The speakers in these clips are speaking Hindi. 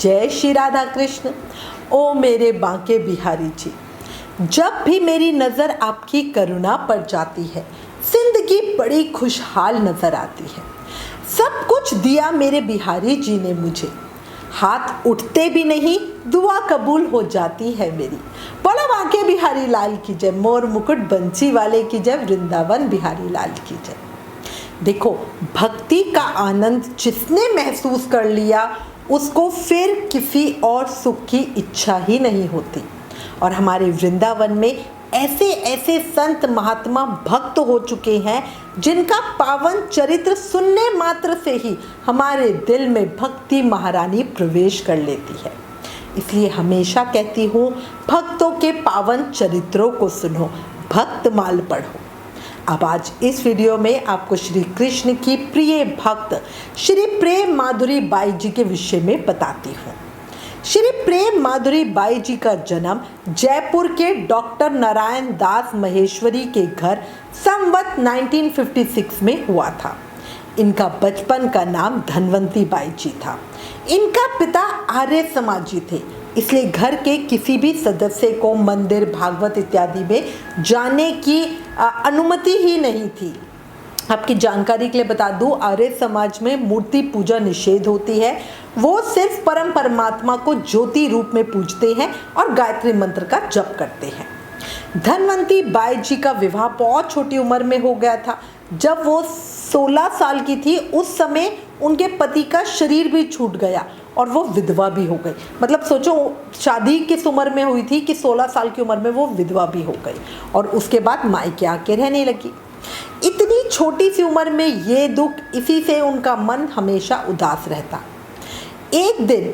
जय श्री राधा कृष्ण। ओ मेरे बांके बिहारी जी, जब भी मेरी नज़र आपकी करुणा पर जाती है, जिंदगी बड़ी खुशहाल नज़र आती है। सब कुछ दिया मेरे बिहारी जी ने मुझे, हाथ उठते भी नहीं दुआ कबूल हो जाती है मेरी। बोलो बांके बिहारी लाल की जय, मोर मुकुट बंसी वाले की जय, वृंदावन बिहारी लाल की जय। देखो, भक्ति का आनंद जिसने महसूस कर लिया उसको फिर किसी और सुख की इच्छा ही नहीं होती। और हमारे वृंदावन में ऐसे ऐसे संत महात्मा भक्त हो चुके हैं जिनका पावन चरित्र सुनने मात्र से ही हमारे दिल में भक्ति महारानी प्रवेश कर लेती है। इसलिए हमेशा कहती हूँ, भक्तों के पावन चरित्रों को सुनो, भक्तमाल पढ़ो। अब आज इस वीडियो में आपको श्री कृष्ण की प्रिय भक्त श्री प्रेम माधुरी बाई जी के विषय में बताती हूँ। श्री प्रेम माधुरी बाई जी का जन्म जयपुर के डॉक्टर नारायण दास महेश्वरी के घर संवत 1956 में हुआ था। इनका बचपन का नाम धनवंती बाई जी था। इनका पिता आर्य समाजी थे, इसलिए घर के किसी भी सदस्य को मंदिर, भागवत इत्यादि में जाने की अनुमति ही नहीं थी। आपकी जानकारी के लिए बता दूं, आर्य समाज में मूर्ति पूजा निषेध होती है। वो सिर्फ परम परमात्मा को ज्योति रूप में पूजते हैं और गायत्री मंत्र का जप करते हैं। धनवंती बाई जी का विवाह बहुत छोटी उम्र में हो गया था। जब वो 16 साल की थी उस समय उनके पति का शरीर भी छूट गया और वो विधवा भी हो गई। मतलब सोचो, शादी किस उम्र में हुई थी कि 16 साल की उम्र में वो विधवा भी हो गई और उसके बाद मायके आके रहने लगी। इतनी छोटी सी उम्र में ये दुख, इसी से उनका मन हमेशा उदास रहता। एक दिन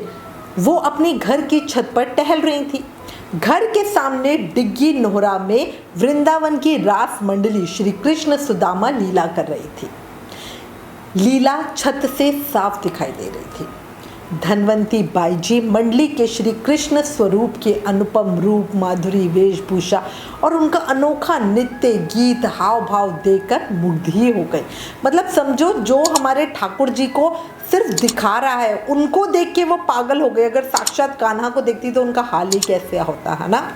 वो अपने घर की छत पर टहल रही थी। घर के सामने डिग्गी नोहरा में वृंदावन की रास मंडली श्री कृष्ण सुदामा लीला कर रही थी। लीला छत से साफ दिखाई दे रही थी। धनवंती बाई जी मंडली के श्री कृष्ण स्वरूप के अनुपम रूप, माधुरी वेशभूषा और उनका अनोखा नृत्य, गीत, हाव भाव देखकर मुग्ध ही हो गई। मतलब समझो, जो हमारे ठाकुर जी को सिर्फ दिखा रहा है उनको देख के वो पागल हो गए। अगर साक्षात कान्हा को देखती तो उनका हाल ही कैसे होता है ना।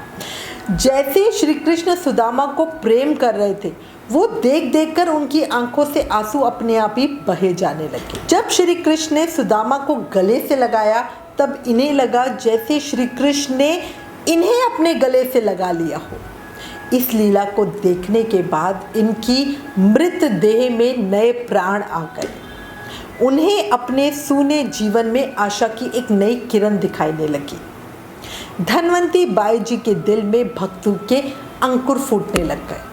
जैसे श्री कृष्ण सुदामा को प्रेम कर रहे थे, वो देख देख कर उनकी आंखों से आंसू अपने आप ही बहे जाने लगे। जब श्री कृष्ण ने सुदामा को गले से लगाया तब इन्हें लगा जैसे श्री कृष्ण ने इन्हें अपने गले से लगा लिया हो। इस लीला को देखने के बाद इनकी मृत देह में नए प्राण आ गए। उन्हें अपने सूने जीवन में आशा की एक नई किरण दिखाने लगी। धनवंती बाई जी के दिल में भक्ति के अंकुर फूटने लग गए।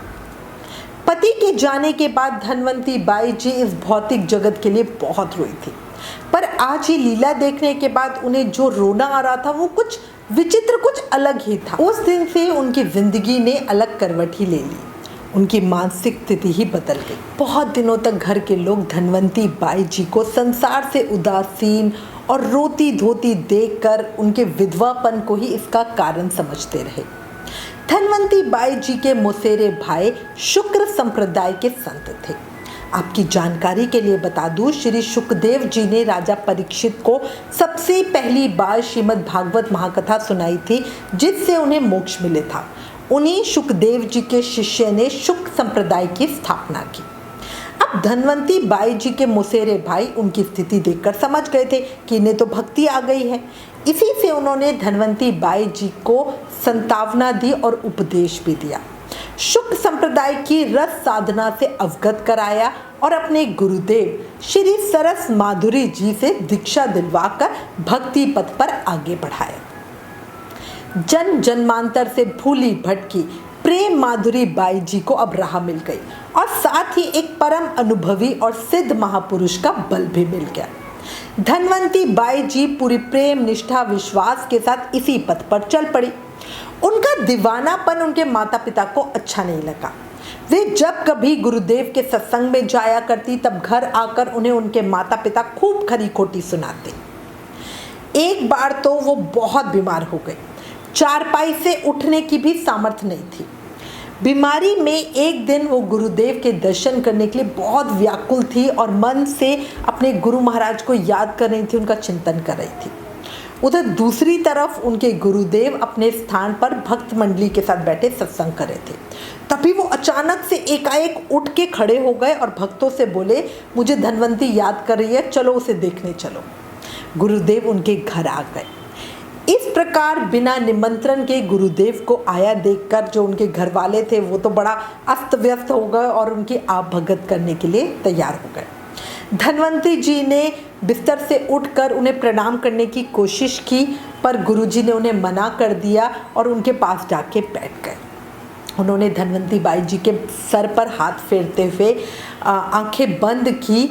पति के जाने के बाद धनवंती बाई जी इस भौतिक जगत के लिए बहुत रोई थी, पर आज ये लीला देखने के बाद उन्हें जो रोना आ रहा था वो कुछ विचित्र, कुछ अलग ही था। उस दिन से उनकी जिंदगी ने अलग करवट ही ले ली। उनकी मानसिक स्थिति ही बदल गई। बहुत दिनों तक घर के लोग धनवंती बाई जी को संसार से उदासीन और रोती धोती देखकर उनके विधवापन को ही इसका कारण समझते रहे। धनवंती बाई जी के मौसेरे भाई शुक्र संप्रदाय के संत थे। आपकी जानकारी के लिए बता दूं, श्री सुखदेव जी ने राजा परीक्षित को सबसे पहली बार श्रीमद् भागवत महाकथा सुनाई थी, जिससे उन्हें मोक्ष मिले था। उन्हीं सुखदेव जी के शिष्य ने शुक्र संप्रदाय की स्थापना की। अब धनवंती बाई जी के मौसेरे भाई उनकी स्थिति देखकर समझ गए थे कि इन्हें तो भक्ति आ गई है। इसी से उन्होंने धनवंती बाई जी को संतावना दी और उपदेश भी दिया। शुक्र संप्रदाय की रस साधना से अवगत कराया और अपने गुरुदेव श्री सरस माधुरी जी से दीक्षा दिलवाकर भक्ति पथ पर आगे बढ़ाया। जन जन्मांतर से भूली भटकी प्रेम माधुरी बाई जी को अब राह मिल गई और साथ ही एक परम अनुभवी और सिद्ध महापुरुष का बल भी मिल गया। धनवंती बाई जी पूरी प्रेम, निष्ठा, विश्वास के साथ इसी पथ पर चल पड़ी। उनका दीवानापन उनके माता पिता को अच्छा नहीं लगा। वे जब कभी गुरुदेव के सत्संग में जाया करती तब घर आकर उन्हें उनके माता पिता खूब खरी खोटी सुनाते। एक बार तो वो बहुत बीमार हो गई, चारपाई से उठने की भी सामर्थ्य नहीं थी। बीमारी में एक दिन वो गुरुदेव के दर्शन करने के लिए बहुत व्याकुल थी और मन से अपने गुरु महाराज को याद कर रही थी, उनका चिंतन कर रही थी। उधर दूसरी तरफ उनके गुरुदेव अपने स्थान पर भक्त मंडली के साथ बैठे सत्संग कर रहे थे। तभी वो अचानक से एकाएक उठ के खड़े हो गए और भक्तों से बोले, मुझे धनवंती याद कर रही है, चलो उसे देखने चलो। गुरुदेव उनके घर आ गए। इस प्रकार बिना निमंत्रण के गुरुदेव को आया देखकर जो उनके घर वाले थे वो तो बड़ा अस्त व्यस्त हो गए और उनकी आप भगत करने के लिए तैयार हो गए। धनवंती जी ने बिस्तर से उठकर उन्हें प्रणाम करने की कोशिश की, पर गुरुजी ने उन्हें मना कर दिया और उनके पास जाके बैठ गए। उन्होंने धनवंती बाई जी के सर पर हाथ फेरते हुए आंखें बंद की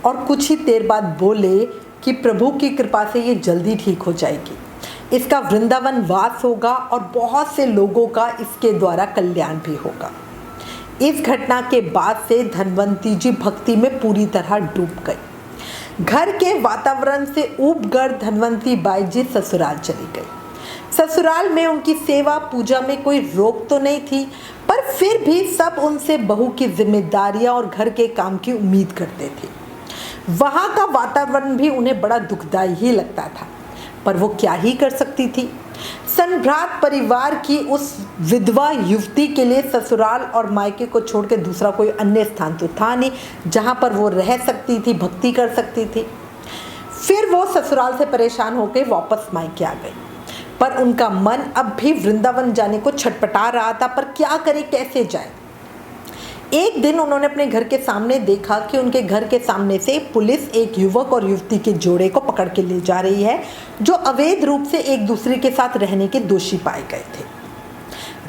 और कुछ ही देर बाद बोले कि प्रभु की कृपा से ये जल्दी ठीक हो जाएगी, इसका वृंदावन वास होगा और बहुत से लोगों का इसके द्वारा कल्याण भी होगा। इस घटना के बाद से धनवंती जी भक्ति में पूरी तरह डूब गई। घर के वातावरण से ऊब कर धनवंती बाई जी ससुराल चली गई। ससुराल में उनकी सेवा पूजा में कोई रोक तो नहीं थी, पर फिर भी सब उनसे बहू की जिम्मेदारियां और घर के काम की उम्मीद करते थे। वहाँ का वातावरण भी उन्हें बड़ा दुखदायी ही लगता था, पर वो क्या ही कर सकती थी। संभ्रात परिवार की उस विधवा युवती के लिए ससुराल और मायके को छोड़ के दूसरा कोई अन्य स्थान तो था नहीं जहाँ पर वो रह सकती थी, भक्ति कर सकती थी। फिर वो ससुराल से परेशान होकर वापस मायके आ गई, पर उनका मन अब भी वृंदावन जाने को छटपटा रहा था, पर क्या करे, कैसे जाए। एक दिन उन्होंने अपने घर के सामने देखा कि उनके घर के सामने से पुलिस एक युवक और युवती के जोड़े को पकड़ के ले जा रही है, जो अवैध रूप से एक दूसरे के साथ रहने के दोषी पाए गए थे।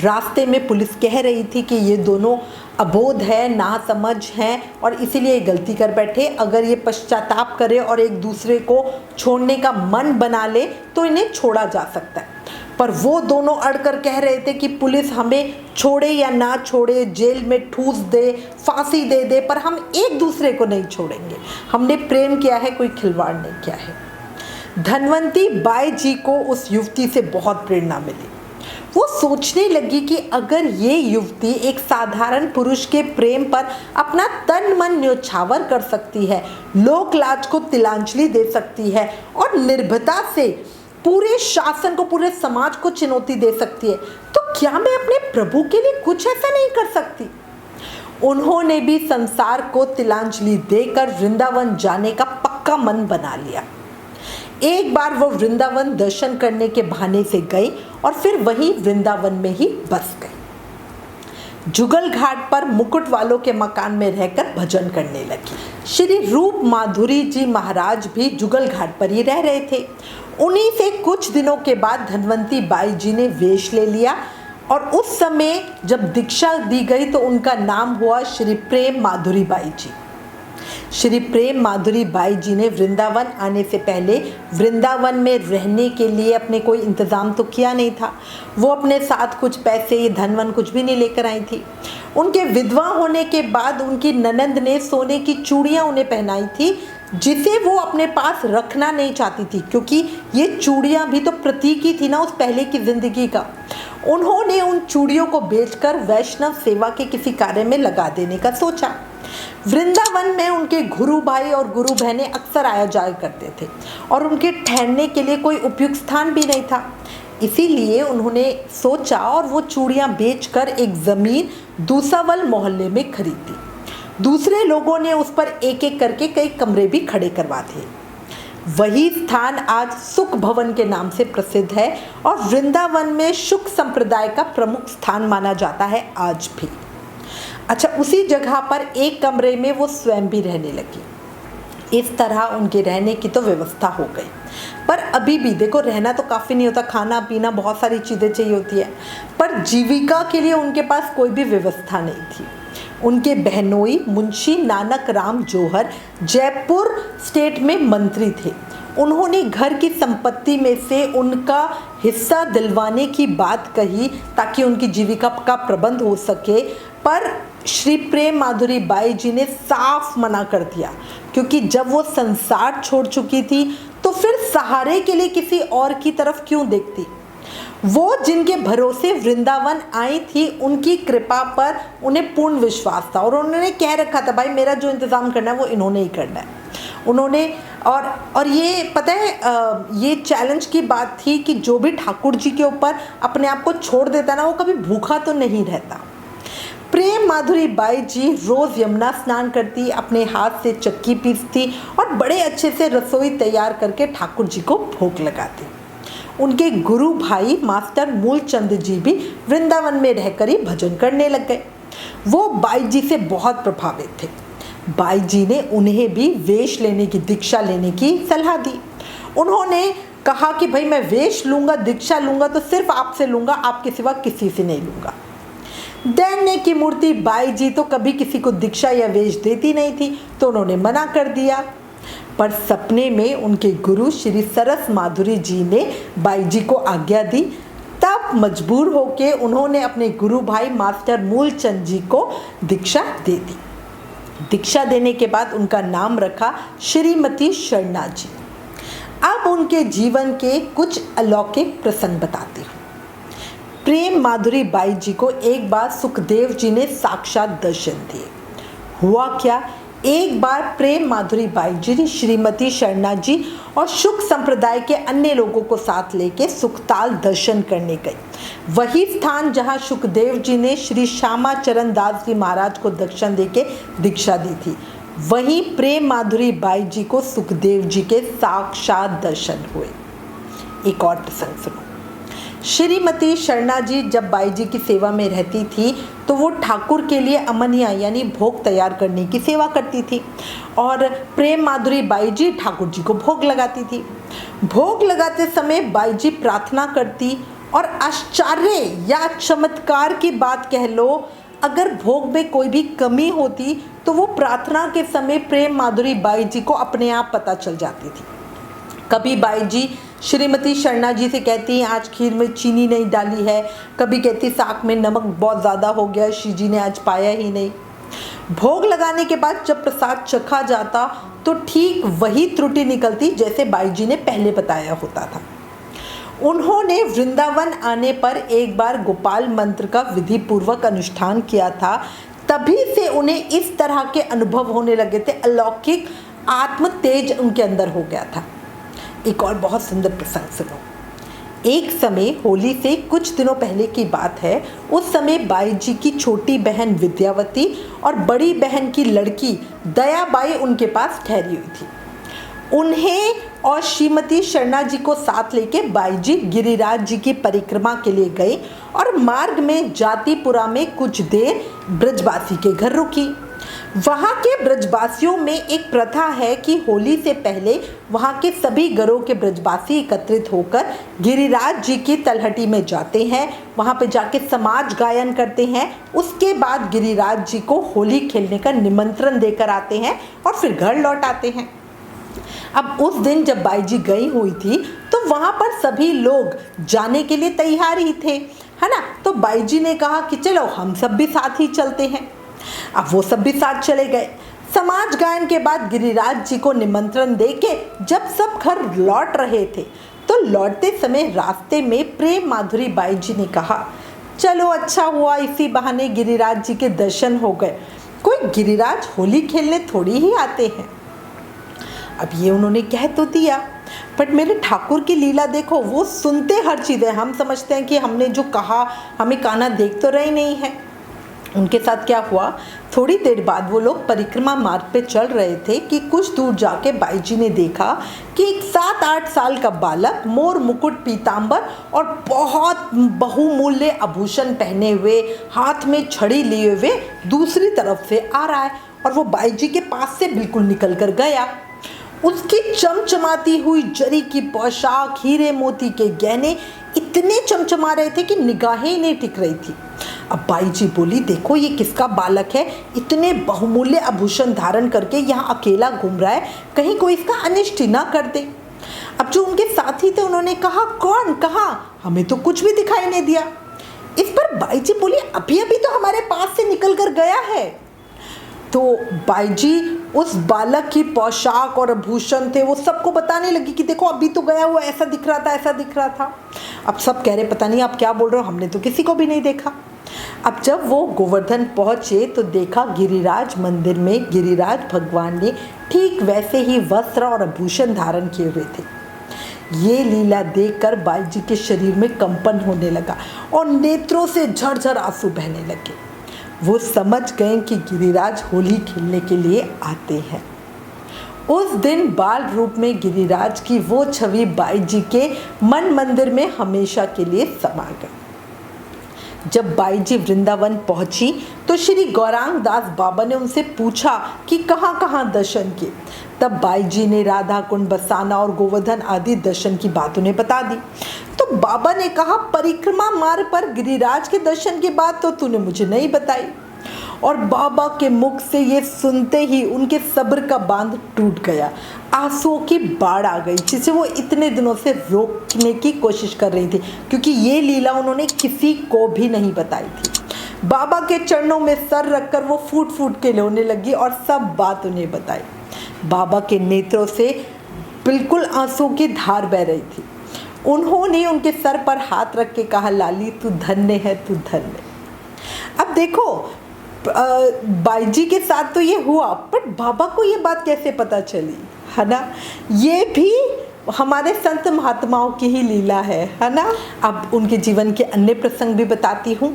रास्ते में पुलिस कह रही थी कि ये दोनों अबोध है, नासमझ हैं और इसीलिए गलती कर बैठे। अगर ये पश्चाताप करे और एक दूसरे को छोड़ने का मन बना ले तो इन्हें छोड़ा जा सकता है। पर वो दोनों अड़कर कह रहे थे कि पुलिस हमें छोड़े या ना छोड़े, जेल में ठूस दे, फांसी दे दे, पर हम एक दूसरे को नहीं छोड़ेंगे। हमने प्रेम किया है, कोई खिलवाड़ नहीं किया है। धनवंती बाई जी को उस युवती से बहुत प्रेरणा मिली। वो सोचने लगी कि अगर ये युवती एक साधारण पुरुष के प्रेम पर अपना तन मन न्योछावर कर सकती है, लोक लाज को तिलांजलि दे सकती है और निर्भयता से पूरे शासन को, पूरे समाज को चुनौती दे सकती है, तो क्या मैं अपने प्रभु के लिए कुछ ऐसा नहीं कर सकती। उन्होंने भी संसार को तिलांजलि देकर वृंदावन जाने का पक्का मन बना लिया। एक बार वो वृंदावन दर्शन करने के बहाने से गई और फिर वहीं वृंदावन में ही बस गई। जुगल घाट पर मुकुट वालों के मकान में रहकर भजन करने लगी। श्री रूप माधुरी जी महाराज भी जुगल घाट पर ही रह रहे थे। उन्हीं से कुछ दिनों के बाद धनवंती बाई जी ने वेश ले लिया और उस समय जब दीक्षा दी गई तो उनका नाम हुआ श्री प्रेम माधुरी बाई जी। श्री प्रेम माधुरी बाई जी ने वृंदावन आने से पहले वृंदावन में रहने के लिए अपने कोई इंतज़ाम तो किया नहीं था। वो अपने साथ कुछ पैसे, धनवन कुछ भी नहीं लेकर आई थी। उनके विधवा होने के बाद उनकी ननंद ने सोने की चूड़ियाँ उन्हें पहनाई थी, जिसे वो अपने पास रखना नहीं चाहती थी, क्योंकि ये चूड़ियाँ भी तो प्रतीक ही थी ना उस पहले की ज़िंदगी का। उन्होंने उन चूड़ियों को बेचकर वैष्णव सेवा के किसी कार्य में लगा देने का सोचा। वृंदावन में उनके गुरु भाई और गुरु बहनें अक्सर आया जाया करते थे और उनके ठहरने के लिए कोई उपयुक्त स्थान भी नहीं था। इसीलिए उन्होंने सोचा और वो चूड़ियाँ बेचकर एक ज़मीन दूसावल मोहल्ले में खरीदी। दूसरे लोगों ने उस पर एक एक करके कई कमरे भी खड़े करवा दिए। वही स्थान आज सुख भवन के नाम से प्रसिद्ध है और वृंदावन में शुक संप्रदाय का प्रमुख स्थान माना जाता है आज भी। अच्छा, उसी जगह पर एक कमरे में वो स्वयं भी रहने लगी। इस तरह उनके रहने की तो व्यवस्था हो गई, पर अभी भी देखो, रहना तो काफ़ी नहीं होता, खाना पीना बहुत सारी चीज़ें चाहिए होती है, पर जीविका के लिए उनके पास कोई भी व्यवस्था नहीं थी। उनके बहनोई मुंशी नानक राम जौहर जयपुर स्टेट में मंत्री थे। उन्होंने घर की संपत्ति में से उनका हिस्सा दिलवाने की बात कही ताकि उनकी जीविका का प्रबंध हो सके, पर श्री प्रेम माधुरी बाई जी ने साफ मना कर दिया, क्योंकि जब वो संसार छोड़ चुकी थी तो फिर सहारे के लिए किसी और की तरफ क्यों देखती। वो जिनके भरोसे वृंदावन आई थी, उनकी कृपा पर उन्हें पूर्ण विश्वास था और उन्होंने कह रखा था, भाई मेरा जो इंतज़ाम करना है वो इन्होंने ही करना है। उन्होंने और ये पता है ये चैलेंज की बात थी कि जो भी ठाकुर जी के ऊपर अपने आप को छोड़ देता ना, वो कभी भूखा तो नहीं रहता। प्रेम माधुरी बाई जी रोज़ यमुना स्नान करती, अपने हाथ से चक्की पीसती और बड़े अच्छे से रसोई तैयार करके ठाकुर जी को भोग लगाती। उनके गुरु भाई मास्टर मूलचंद जी भी वृंदावन में रहकर ही भजन करने लग गए। वो बाई जी से बहुत प्रभावित थे। बाई जी ने उन्हें भी वेश लेने की, दीक्षा लेने की सलाह दी। उन्होंने कहा कि भाई मैं वेश लूँगा, दीक्षा लूँगा तो सिर्फ आपसे लूँगा, आपके सिवा किसी से नहीं लूँगा। दैन्य की मूर्ति बाई जी तो कभी किसी को दीक्षा या वेश देती नहीं थी, तो उन्होंने मना कर दिया। पर सपने में उनके गुरु श्री सरस माधुरी जी ने बाई जी को आज्ञा दी। तब मजबूर होके उन्होंने अपने गुरु भाई मास्टर मूलचंद जी को दीक्षा दे दी। दीक्षा देने के बाद उनका नाम रखा श्रीमती शरणा जी। अब उनके जीवन के कुछ अलौकिक प्रसंग बताती हूँ। प्रेम माधुरी बाई जी को एक बार सुखदेव जी ने साक्षात दर्शन दिए। हुआ क्या, एक बार प्रेम माधुरी बाई जी श्रीमती शरणा जी और शुक संप्रदाय के अन्य लोगों को साथ लेके सुखताल दर्शन करने गई। वही स्थान जहां सुखदेव जी ने श्री श्यामा चरण दास जी महाराज को दर्शन देके दीक्षा दी थी, वहीं प्रेम माधुरी बाई जी को सुखदेव जी के साक्षात दर्शन हुए। एक और प्रसंग सुनो। श्रीमती शरणा जी जब बाई जी की सेवा में रहती थी तो वो ठाकुर के लिए अमनिया यानी भोग तैयार करने की सेवा करती थी और प्रेम माधुरी बाई जी ठाकुर जी को भोग लगाती थी। भोग लगाते समय बाई जी प्रार्थना करती और आश्चर्य या चमत्कार की बात कह लो, अगर भोग में कोई भी कमी होती तो वो प्रार्थना के समय प्रेम माधुरी बाई जी को अपने आप पता चल जाती थी। कभी बाई जी श्रीमती शरणा जी से कहती हैं आज खीर में चीनी नहीं डाली है, कभी कहती साग में नमक बहुत ज़्यादा हो गया, श्री जी ने आज पाया ही नहीं। भोग लगाने के बाद जब प्रसाद चखा जाता तो ठीक वही त्रुटि निकलती जैसे बाई जी ने पहले बताया होता था। उन्होंने वृंदावन आने पर एक बार गोपाल मंत्र का विधि पूर्वक अनुष्ठान किया था, तभी से उन्हें इस तरह के अनुभव होने लगे थे, अलौकिक आत्म तेज उनके अंदर हो गया था। एक और बहुत सुंदर प्रसंग सुनो। एक समय होली से कुछ दिनों पहले की बात है। उस समय बाई जी की छोटी बहन विद्यावती और बड़ी बहन की लड़की दयाबाई उनके पास ठहरी हुई थी। उन्हें और श्रीमती शरणा जी को साथ लेके बाई जी गिरिराज जी की परिक्रमा के लिए गए और मार्ग में जातिपुरा में कुछ देर ब्रजवासी के घर रुकी। वहाँ के ब्रजवासियों में एक प्रथा है कि होली से पहले वहाँ के सभी घरों के ब्रजवासी एकत्रित होकर गिरिराज जी की तलहटी में जाते हैं, वहाँ पे जाके समाज गायन करते हैं। उसके बाद गिरिराज जी को होली खेलने का निमंत्रण देकर आते हैं और फिर घर लौट आते हैं। अब उस दिन जब बाई जी गई हुई थी तो वहाँ पर सभी लोग जाने के लिए तैयार ही थे, है ना। तो बाई जी ने कहा कि चलो हम सब भी साथ ही चलते हैं। अब वो सब भी साथ चले गए। समाज गायन के बाद गिरिराज जी को निमंत्रण देके जब सब घर लौट रहे थे तो लौटते समय रास्ते में प्रेम माधुरी बाई जी ने कहा चलो अच्छा हुआ इसी बहाने गिरिराज जी के दर्शन हो गए, कोई गिरिराज होली खेलने थोड़ी ही आते हैं। अब ये उन्होंने कह तो दिया, बट मेरे ठाकुर की लीला देखो, वो सुनते हर चीज़ है। हम समझते हैं कि हमने जो कहा हमें काना देख तो रही नहीं है। उनके साथ क्या हुआ, थोड़ी देर बाद वो लोग परिक्रमा मार्ग पे चल रहे थे कि कुछ दूर जाके बाई जी ने देखा कि एक 7-8 साल का बालक मोर मुकुट पीतांबर और बहुत बहुमूल्य आभूषण पहने हुए, हाथ में छड़ी लिए हुए दूसरी तरफ से आ रहा है और वो बाई जी के पास से बिल्कुल निकल कर गया। उसकी चमचमाती हुई जरी की पोशाक, हीरे मोती के गहने इतने चमचमा रहे थे कि निगाहें ही नहीं टिक रही थी। अब बाई जी बोली देखो ये किसका बालक है, इतने बहुमूल्य आभूषण धारण करके यहाँ अकेला घूम रहा है, कहीं कोई इसका अनिष्ट ना कर दे। अब जो उनके साथी थे उन्होंने कहा कौन, कहाँ, हमें तो कुछ भी दिखाई नहीं दिया। इस पर बाई जी बोली अभी अभी तो हमारे पास से निकल कर गया है। तो बाई जी उस बालक की पोशाक और आभूषण थे वो सबको बताने लगी कि देखो अभी तो गया हुआ, ऐसा दिख रहा था, ऐसा दिख रहा था। अब सब कह रहे पता नहीं आप क्या बोल रहे हो, हमने तो किसी को भी नहीं देखा। अब जब वो गोवर्धन पहुँचे तो देखा गिरिराज मंदिर में गिरिराज भगवान ने ठीक वैसे ही वस्त्र और आभूषण धारण किए हुए थे। ये लीला देखकर बाईजी के शरीर में कंपन होने लगा और नेत्रों से झरझर आंसू बहने लगे। वो समझ गए कि गिरिराज होली खेलने के लिए आते हैं। उस दिन बाल रूप में गिरिराज की वो छवि बाईजी के मन मंदिर में हमेशा के लिए समा गई। जब बाईजी वृंदावन पहुंची तो श्री गौरांग दास बाबा ने उनसे पूछा कि कहाँ कहाँ दर्शन किए। तब बाईजी ने राधा कुंड, बरसाना और गोवर्धन आदि दर्शन की बात उन्हें बता दी। तो बाबा ने कहा, परिक्रमा मार्ग पर गिरिराज के दर्शन की बात तो तूने मुझे नहीं बताई। और बाबा के मुख से ये सुनते ही उनके सब्र का बांध टूट गया। आंसुओं की बाढ़ आ गई जिसे वो इतने दिनों से रोकने की कोशिश कर रही थी, क्योंकि ये लीला उन्होंने किसी को भी नहीं बताई थी। बाबा के चरणों में सर रखकर वो फूट फूट के रोने लगी और सब बात उन्हें बताई। बाबा के नेत्रों से बिल्कुल आंसुओं की धार बह रही थी। उन्होंने उनके सर पर हाथ रख के कहा, लाली तू धन्य है, तू धन्य। अब देखो, बाईजी के साथ तो ये हुआ, पर बाबा को ये बात कैसे पता चली, है ना। ये भी हमारे संत महात्माओं की ही लीला है ना। अब उनके जीवन के अन्य प्रसंग भी बताती हूँ।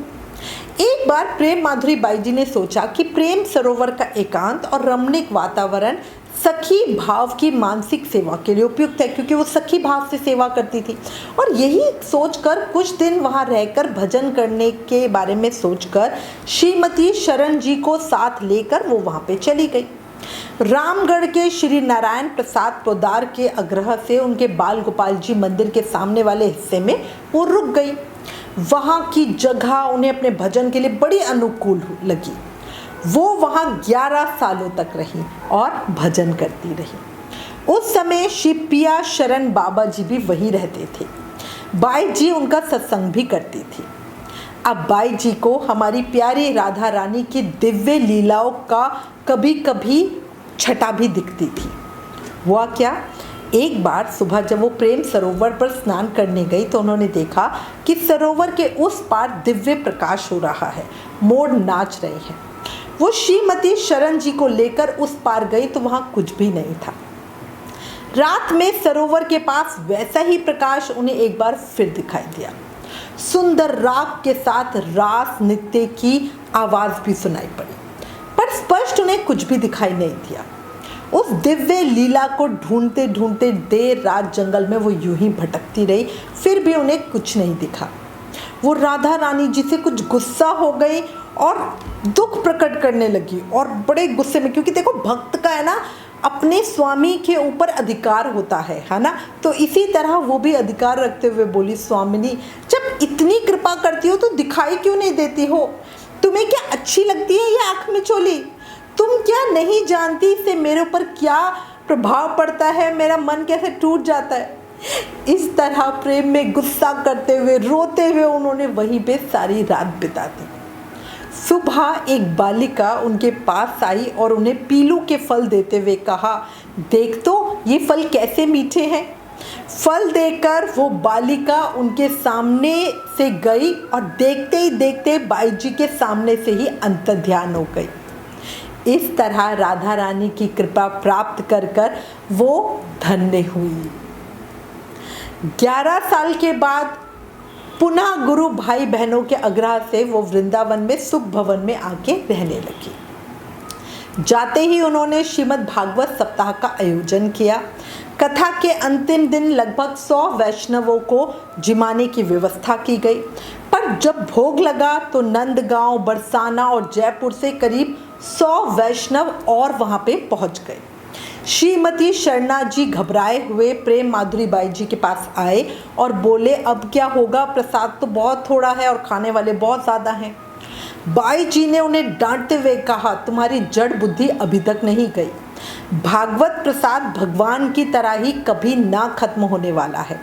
एक बार प्रेम माधुरी बाईजी ने सोचा कि प्रेम सरोवर का एकांत और रमणीक वातावरण सखी भाव की मानसिक सेवा के लिए उपयुक्त है, क्योंकि वो सखी भाव से सेवा करती थी। और यही सोचकर कुछ दिन वहाँ रहकर भजन करने के बारे में सोचकर श्रीमती शरण जी को साथ लेकर वो वहाँ पे चली गई। रामगढ़ के श्री नारायण प्रसाद पोदार के आग्रह से उनके बाल गोपाल जी मंदिर के सामने वाले हिस्से में वो रुक गई। वहाँ की जगह उन्हें अपने भजन के लिए बड़ी अनुकूल लगी। वो वहाँ 11 सालों तक रही और भजन करती रही। उस समय शिवपिया शरण बाबा जी भी वहीं रहते थे। बाईजी उनका सत्संग भी करती थी। अब बाईजी को हमारी प्यारी राधा रानी की दिव्य लीलाओं का कभी कभी छटा भी दिखती थी। हुआ क्या, एक बार सुबह जब वो प्रेम सरोवर पर स्नान करने गई तो उन्होंने देखा कि सरोवर के उस पार दिव्य प्रकाश हो रहा है, मोर नाच रहे हैं। वो श्रीमती शरण जी को लेकर उस पार गई तो वहाँ कुछ भी नहीं था। रात में सरोवर के पास वैसा ही प्रकाश उन्हें एक बार फिर दिखाई दिया। सुंदर राग के साथ रास नृत्य की आवाज़ भी सुनाई पड़ी, पर स्पष्ट उन्हें कुछ भी दिखाई नहीं दिया। उस दिव्य लीला को ढूंढते ढूंढते देर रात जंगल में वो यूं ही भटकती रही, फिर भी उन्हें कुछ नहीं दिखा। वो राधा रानी जी से कुछ गुस्सा हो गई और दुख प्रकट करने लगी, और बड़े गुस्से में, क्योंकि देखो भक्त का है ना अपने स्वामी के ऊपर अधिकार होता है ना। तो इसी तरह वो भी अधिकार रखते हुए बोली, स्वामिनी जब इतनी कृपा करती हो तो दिखाई क्यों नहीं देती हो? तुम्हें क्या अच्छी लगती है ये आँख मिचौली? तुम क्या नहीं जानती इससे मेरे ऊपर क्या प्रभाव पड़ता है, मेरा मन कैसे टूट जाता है। इस तरह प्रेम में गुस्सा करते हुए रोते हुए उन्होंने वहीं पे सारी रात बिता दी। सुबह एक बालिका उनके पास आई और उन्हें पीलू के फल देते हुए कहा, देख तो ये फल कैसे मीठे हैं। फल देकर वो बालिका उनके सामने से गई और देखते ही देखते बाईजी के सामने से ही अंतर्ध्यान हो गई। इस तरह राधा रानी की कृपा प्राप्त कर वो धन्य हुई। 11 साल के बाद पुनः गुरु भाई बहनों के आग्रह से वो वृंदावन में सुख भवन में आके रहने लगी। जाते ही उन्होंने श्रीमद् भागवत सप्ताह का आयोजन किया। कथा के अंतिम दिन लगभग 100 वैष्णवों को जिमाने की व्यवस्था की गई, पर जब भोग लगा तो नंदगांव, बरसाना और जयपुर से करीब 100 वैष्णव और वहाँ पे पहुँच गए। श्रीमती शरणा जी घबराए हुए प्रेम माधुरी बाई जी के पास आए और बोले, अब क्या होगा, प्रसाद तो बहुत थोड़ा है और खाने वाले बहुत ज़्यादा हैं। बाई जी ने उन्हें डांटते हुए कहा, तुम्हारी जड़ बुद्धि अभी तक नहीं गई। भागवत प्रसाद भगवान की तरह ही कभी ना खत्म होने वाला है।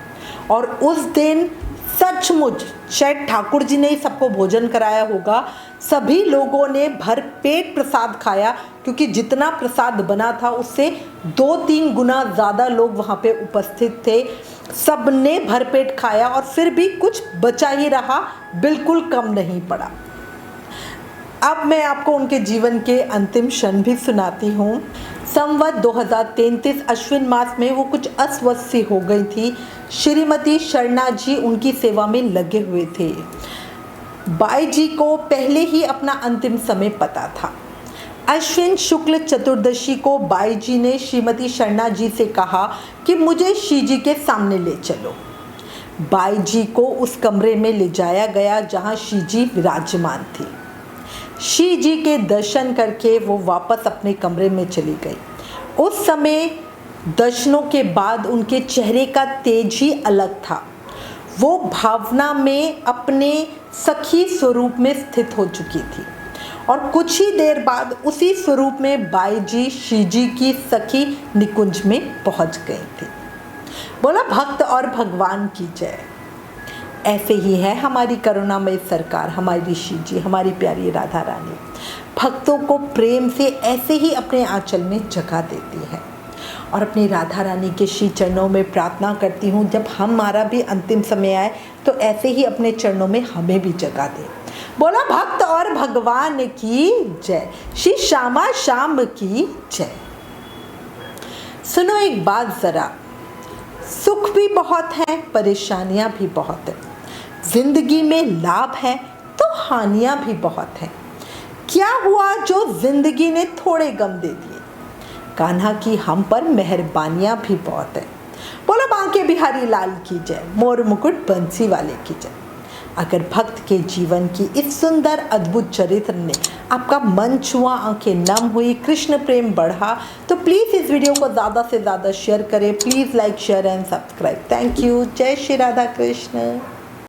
और उस दिन सचमुच शायद ठाकुर जी ने ही सबको भोजन कराया होगा। सभी लोगों ने भर पेट प्रसाद खाया, क्योंकि जितना प्रसाद बना था उससे 2-3 गुना ज़्यादा लोग वहाँ पे उपस्थित थे। सब ने भरपेट खाया और फिर भी कुछ बचा ही रहा, बिल्कुल कम नहीं पड़ा। अब मैं आपको उनके जीवन के अंतिम क्षण भी सुनाती हूँ। संवत 2033 अश्विन मास में वो कुछ अस्वस्थ सी हो गई थी। श्रीमती शरणा जी उनकी सेवा में लगे हुए थे। बाई जी को पहले ही अपना अंतिम समय पता था। अश्विन शुक्ल चतुर्दशी को बाई जी ने श्रीमती शरणा जी से कहा कि मुझे शी जी के सामने ले चलो। बाई जी को उस कमरे में ले जाया गया जहां शी जी विराजमान थी। शी जी के दर्शन करके वो वापस अपने कमरे में चली गई। उस समय दर्शनों के बाद उनके चेहरे का तेज ही अलग था। वो भावना में अपने सखी स्वरूप में स्थित हो चुकी थी और कुछ ही देर बाद उसी स्वरूप में बाई जी शी जी की सखी निकुंज में पहुंच गई थी। बोला भक्त और भगवान की जय। ऐसे ही है हमारी करुणामय सरकार, हमारी शी जी, हमारी प्यारी राधा रानी भक्तों को प्रेम से ऐसे ही अपने आंचल में जगह देती है। और अपनी राधा रानी के श्री चरणों में प्रार्थना करती हूँ, जब हमारा भी अंतिम समय आए तो ऐसे ही अपने चरणों में हमें भी जगह दे। बोला भक्त और भगवान की जय। श्री श्यामा श्याम की जय। सुनो एक बात ज़रा, सुख भी बहुत है, परेशानियां भी बहुत है। जिंदगी में लाभ है तो हानियां भी बहुत हैं। क्या हुआ जो जिंदगी ने थोड़े गम दे दिए? कान्हा की हम पर मेहरबानियां भी बहुत है। बोला बांके बिहारी लाल की जय, मोर मुकुट बंसी वाले की जय। अगर भक्त के जीवन की इस सुंदर अद्भुत चरित्र ने आपका मन छुआ, आंखें नम हुई, कृष्ण प्रेम बढ़ा, तो प्लीज़ इस वीडियो को ज़्यादा से ज़्यादा शेयर करें। Please like, share and subscribe. Thank you. जय श्री राधा कृष्ण।